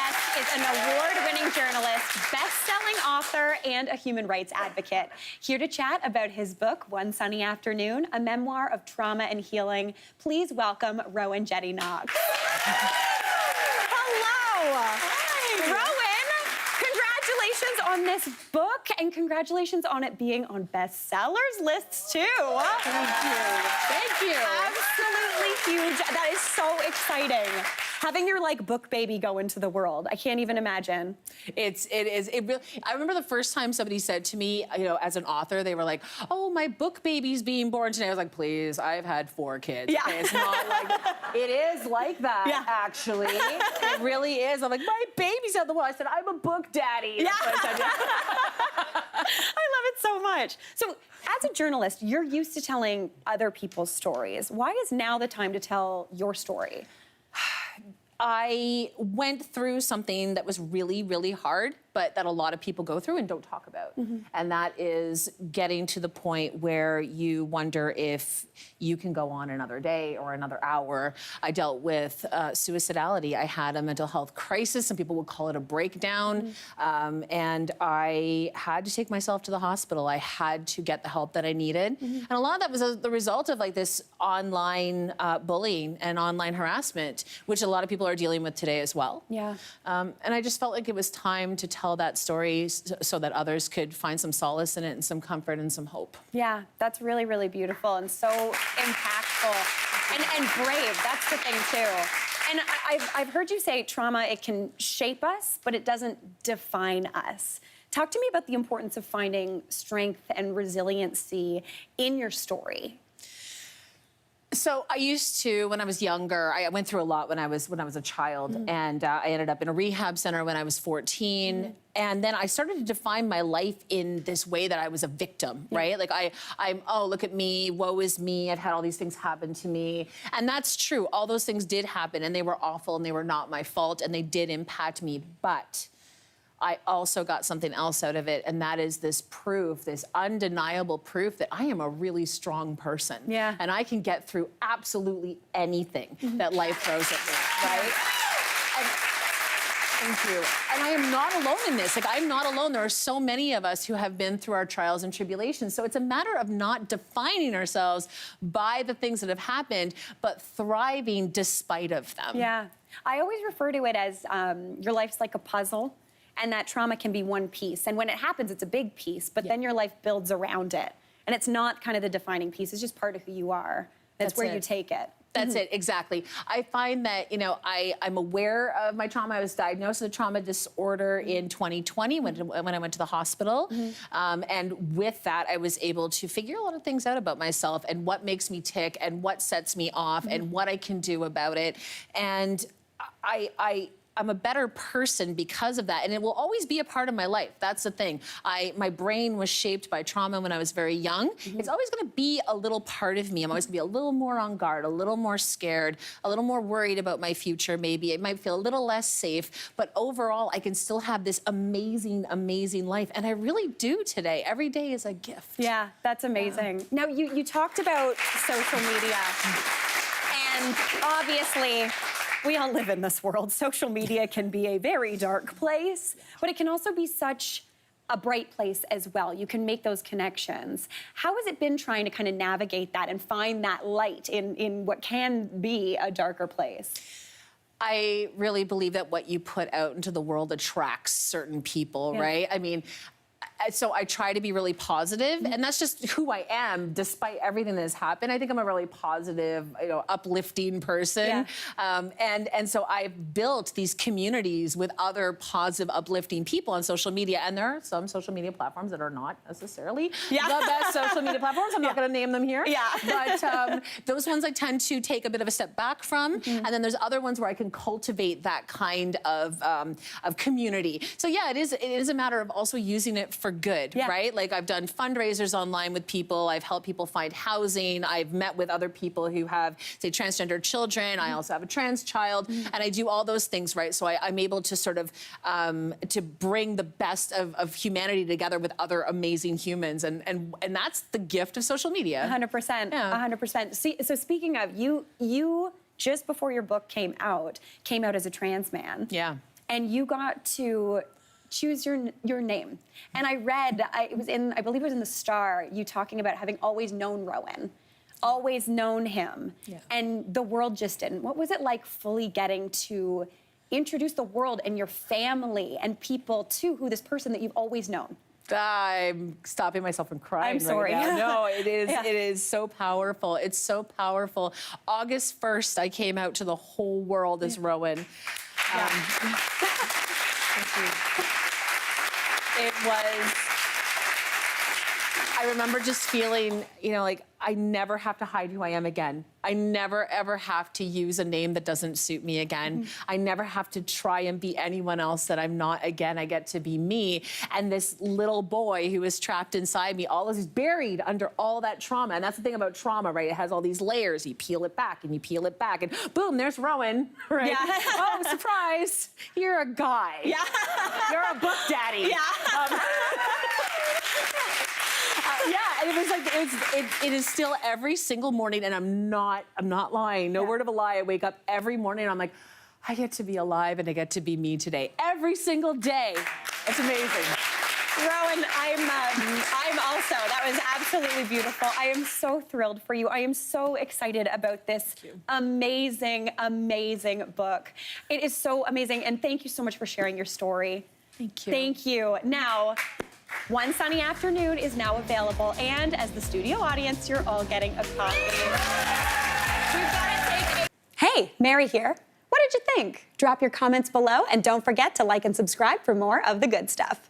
guest is an award-winning journalist, best-selling author, and a human rights advocate. Here to chat about his book, One Sunny Afternoon, a memoir of trauma and healing, please welcome Rowan Jetté Knox. Hello. Hi. Rowan, congratulations on this book, and congratulations on it being on bestsellers lists, too. Thank you. Thank you. Absolutely huge. That is so exciting. Having your book baby go into the world, I can't even imagine. It really, I remember the first time somebody said to me, as an author, they were like, "Oh, my book baby's being born today." I was like, "Please, I've had 4 kids." Yeah. Okay, it's not like it is like that. Yeah. Actually, it really is. I'm like, my baby's out the world. I said, "I'm a book daddy." Yeah. That's what I said. I love it so much. So, as a journalist, you're used to telling other people's stories. Why is now the time to tell your story? I went through something that was really, really hard, but that a lot of people go through and don't talk about. Mm-hmm. And that is getting to the point where you wonder if you can go on another day or another hour. I dealt with suicidality. I had a mental health crisis. Some people would call it a breakdown. Mm-hmm. And I had to take myself to the hospital. I had to get the help that I needed. Mm-hmm. And a lot of that was the result of this online bullying and online harassment, which a lot of people are dealing with today as well. Yeah. And I just felt like it was time to tell that story so that others could find some solace in it and some comfort and some hope. Yeah, that's really, really beautiful and so impactful and brave. That's the thing, too. And I've heard you say trauma, it can shape us, but it doesn't define us. Talk to me about the importance of finding strength and resiliency in your story. So I used to, when I was younger, I went through a lot when I was a child, and I ended up in a rehab center when I was 14. And then I started to define my life in this way that I was a victim, right? Like I'm, oh, look at me, woe is me, I've had all these things happen to me. And that's true, all those things did happen, and they were awful, and they were not my fault, and they did impact me, but I also got something else out of it, and that is this proof, this undeniable proof that I am a really strong person. Yeah. And I can get through absolutely anything that life throws at me, right? Thank you. And I am not alone in this. I'm not alone. There are so many of us who have been through our trials and tribulations. So it's a matter of not defining ourselves by the things that have happened, but thriving despite of them. Yeah. I always refer to it as your life's like a puzzle, and that trauma can be one piece. And when it happens, it's a big piece, but then your life builds around it. And it's not kind of the defining piece, it's just part of who you are. That's where you take it. That's it, exactly. I find that, I'm aware of my trauma. I was diagnosed with a trauma disorder in 2020 when I went to the hospital. And with that, I was able to figure a lot of things out about myself and what makes me tick and what sets me off and what I can do about it. And I'm a better person because of that, and it will always be a part of my life. That's the thing. My brain was shaped by trauma when I was very young. It's always gonna be a little part of me. I'm always gonna be a little more on guard, a little more scared, a little more worried about my future maybe. It might feel a little less safe, but overall, I can still have this amazing, amazing life, and I really do today. Every day is a gift. Yeah, that's amazing. Yeah. Now, you talked about social media, and obviously, we all live in this world. Social media can be a very dark place, but it can also be such a bright place as well. You can make those connections. How has it been trying to kind of navigate that and find that light in what can be a darker place? I really believe that what you put out into the world attracts certain people, right? I mean, so I try to be really positive, and that's just who I am, despite everything that has happened. I think I'm a really positive, uplifting person. And so I've built these communities with other positive, uplifting people on social media. And there are some social media platforms that are not necessarily the best social media platforms. I'm not going to name them here. But those ones I tend to take a bit of a step back from. And then there's other ones where I can cultivate that kind of community. So yeah, it is a matter of also using it for good, right? Like I've done fundraisers online with people. I've helped people find housing. I've met with other people who have, say, transgender children. I also have a trans child, and I do all those things, right? So I'm able to sort of to bring the best of humanity together with other amazing humans, and that's the gift of social media. 100%. 100%. So speaking of, you just before your book came out as a trans man. Yeah. and you got to choose your name. And I read, I believe it was in the Star, you talking about having always known Rowan, always known him, and the world just didn't. What was it like fully getting to introduce the world and your family and people to who this person that you've always known? I'm stopping myself from crying. I'm sorry. Right now. No, it is. Yeah. It is so powerful. It's so powerful. August 1st, I came out to the whole world as Rowan. It was. I remember just feeling, like I never have to hide who I am again. I never, ever have to use a name that doesn't suit me again. I never have to try and be anyone else that I'm not again. I get to be me. And this little boy who is trapped inside me, all is buried under all that trauma. And that's the thing about trauma, right? It has all these layers. You peel it back and you peel it back and boom, there's Rowan, right? Yeah. Oh, surprise, you're a guy. Yeah. You're a book daddy. Yeah. And it was like, it is still every single morning, and I'm not lying. No word of a lie. I wake up every morning and I'm like, I get to be alive and I get to be me today. Every single day. It's amazing. Rowan, I'm also, that was absolutely beautiful. I am so thrilled for you. I am so excited about this amazing, amazing book. It is so amazing, and thank you so much for sharing your story. Thank you. Thank you. Now, One Sunny Afternoon is now available, and as the studio audience, you're all getting a copy. We've got to take Hey, Mary here. What did you think? Drop your comments below, and don't forget to like and subscribe for more of the good stuff.